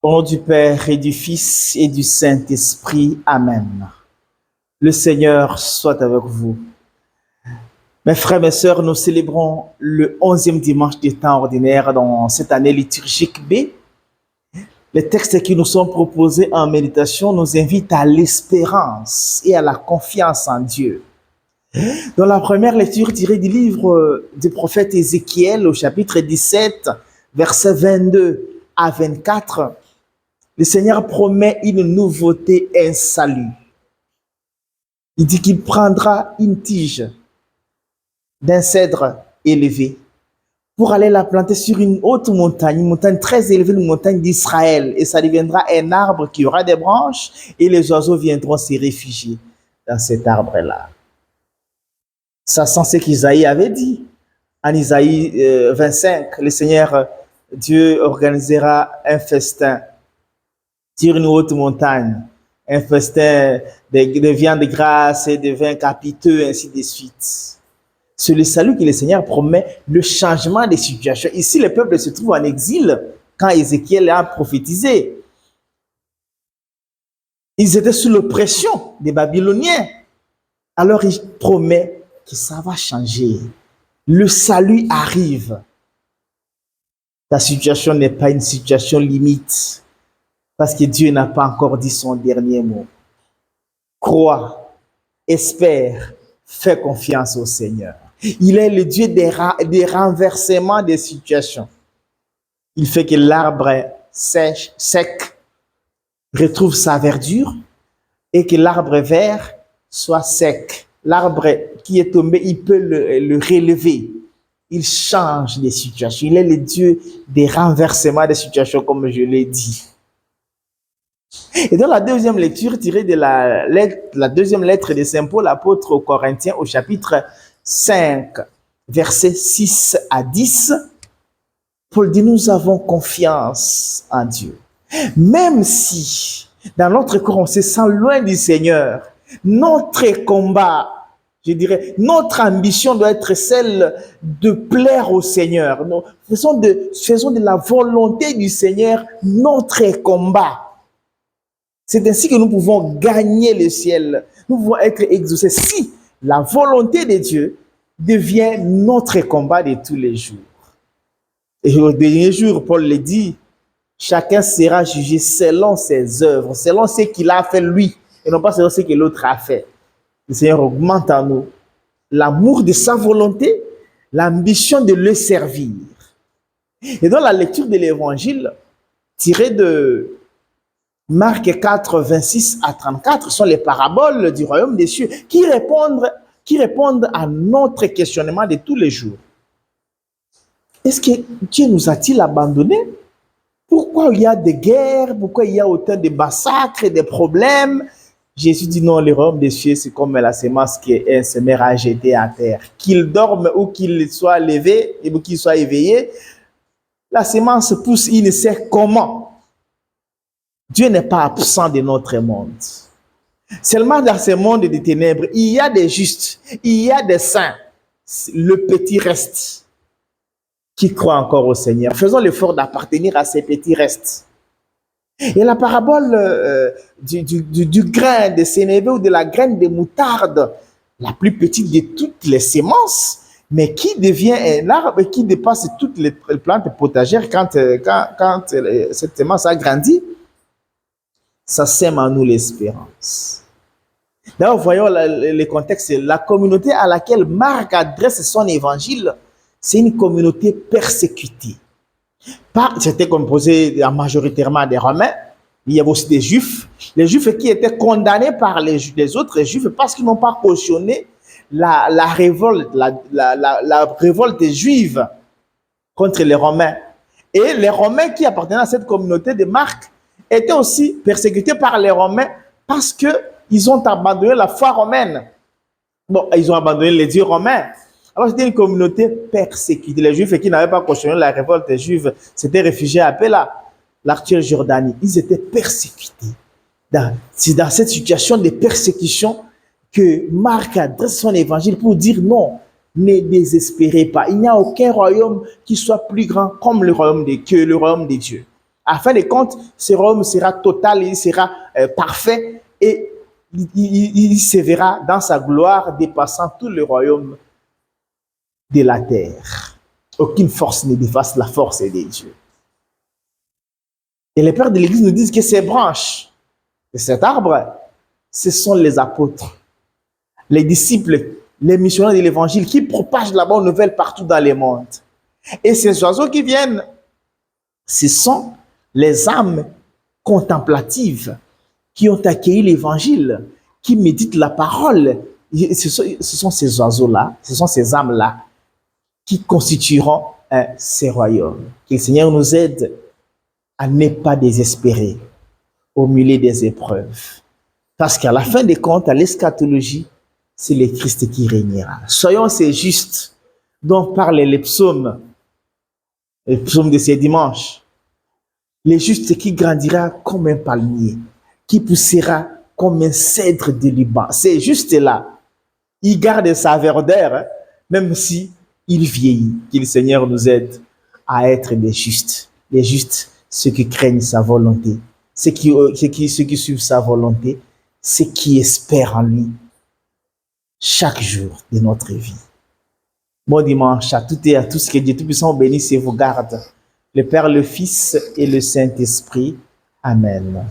Au nom du Père et du Fils et du Saint-Esprit. Amen. Le Seigneur soit avec vous. Mes frères, mes sœurs, nous célébrons le 11e dimanche du temps ordinaire dans cette année liturgique B. Les textes qui nous sont proposés en méditation nous invitent à l'espérance et à la confiance en Dieu. Dans la première lecture tirée du livre du prophète Ézéchiel au chapitre 17, versets 22 à 24, le Seigneur promet une nouveauté, un salut. Il dit qu'il prendra une tige d'un cèdre élevé pour aller la planter sur une haute montagne, une montagne très élevée, une montagne d'Israël. Et ça deviendra un arbre qui aura des branches et les oiseaux viendront s'y réfugier dans cet arbre-là. Ça sent ce qu'Isaïe avait dit. En Isaïe 25, le Seigneur Dieu organisera un festin sur une haute montagne, un festin de viande grasse et de vin capiteux, ainsi de suite. C'est le salut que le Seigneur promet, le changement des situations. Ici, le peuple se trouve en exil quand Ézéchiel a prophétisé. Ils étaient sous l'oppression des Babyloniens. Alors, il promet que ça va changer. Le salut arrive. Ta situation n'est pas une situation limite. Parce que Dieu n'a pas encore dit son dernier mot. Crois, espère, fais confiance au Seigneur. Il est le Dieu des renversements des situations. Il fait que l'arbre sec retrouve sa verdure et que l'arbre vert soit sec. L'arbre qui est tombé, il peut le relever. Il change les situations. Il est le Dieu des renversements des situations, comme je l'ai dit. Et dans la deuxième lecture tirée de la deuxième lettre de Saint Paul, apôtre aux Corinthiens, au chapitre 5, versets 6 à 10, Paul dit, nous avons confiance en Dieu. Même si dans notre corps on se sent loin du Seigneur, notre combat, je dirais, notre ambition doit être celle de plaire au Seigneur. Faisons de la volonté du Seigneur notre combat. C'est ainsi que nous pouvons gagner le ciel. Nous pouvons être exaucés si la volonté de Dieu devient notre combat de tous les jours. Et au dernier jour, Paul le dit, chacun sera jugé selon ses œuvres, selon ce qu'il a fait lui, et non pas selon ce que l'autre a fait. Le Seigneur augmente en nous l'amour de sa volonté, l'ambition de le servir. Et dans la lecture de l'évangile, tirée de Marc 4, 26 à 34 sont les paraboles du royaume des cieux qui répondent à notre questionnement de tous les jours. Est-ce que Dieu nous a-t-il abandonnés? Pourquoi il y a des guerres? Pourquoi il y a autant de massacres et de problèmes? Jésus dit non, le royaume des cieux, c'est comme la semence qu'un semeur a jetée à terre. Qu'il dorme ou qu'il soit levé, ou qu'il soit éveillé, la semence pousse, il ne sait comment. Dieu n'est pas absent de notre monde. Seulement dans ce monde des ténèbres, il y a des justes, il y a des saints. Le petit reste qui croit encore au Seigneur. Faisons l'effort d'appartenir à ces petits restes. Et la parabole du grain de sénévé ou de la graine de moutarde, la plus petite de toutes les semences, mais qui devient un arbre et qui dépasse toutes les plantes potagères quand cette semence a grandi, ça sème en nous l'espérance. D'ailleurs, voyons le contexte. La communauté à laquelle Marc adresse son évangile, c'est une communauté persécutée. C'était composé majoritairement des Romains, il y avait aussi des Juifs. Les Juifs qui étaient condamnés par les autres Juifs parce qu'ils n'ont pas cautionné la révolte juive contre les Romains. Et les Romains qui appartenaient à cette communauté de Marc étaient aussi persécutés par les Romains parce qu'ils ont abandonné la foi romaine. Bon, ils ont abandonné les dieux romains. Alors, c'était une communauté persécutée. Les Juifs qui n'avaient pas cautionné la révolte juive s'étaient réfugiés à Pella, l'artière Jordanie. Ils étaient persécutés. C'est dans cette situation de persécution que Marc adresse son évangile pour dire non, ne désespérez pas. Il n'y a aucun royaume qui soit plus grand comme le royaume de Dieu. À fin de compte, ce royaume sera total, il sera parfait et il se verra dans sa gloire dépassant tout le royaume de la terre. Aucune force ne dépasse la force de Dieu. Et les pères de l'Église nous disent que ces branches de cet arbre, ce sont les apôtres, les disciples, les missionnaires de l'Évangile qui propagent la bonne nouvelle partout dans le monde. Et ces oiseaux qui viennent, ce sont les âmes contemplatives qui ont accueilli l'Évangile, qui méditent la parole. Ce sont ces oiseaux-là, ce sont ces âmes-là qui constitueront ces royaumes. Que le Seigneur nous aide à ne pas désespérer au milieu des épreuves. Parce qu'à la fin des comptes, à l'eschatologie, c'est le Christ qui régnera. Soyons ces justes dont parlent les psaumes de ces dimanches. Les justes qui grandira comme un palmier, qui poussera comme un cèdre de Liban. Ces justes-là, ils gardent sa verdeur, même si il vieillit. Que le Seigneur nous aide à être des justes. Les justes, ceux qui craignent sa volonté, ceux qui suivent sa volonté, ceux qui espèrent en lui chaque jour de notre vie. Bon dimanche à toutes et à tous, que Dieu Tout-Puissant bénisse et vous garde. Le Père, le Fils et le Saint-Esprit. Amen.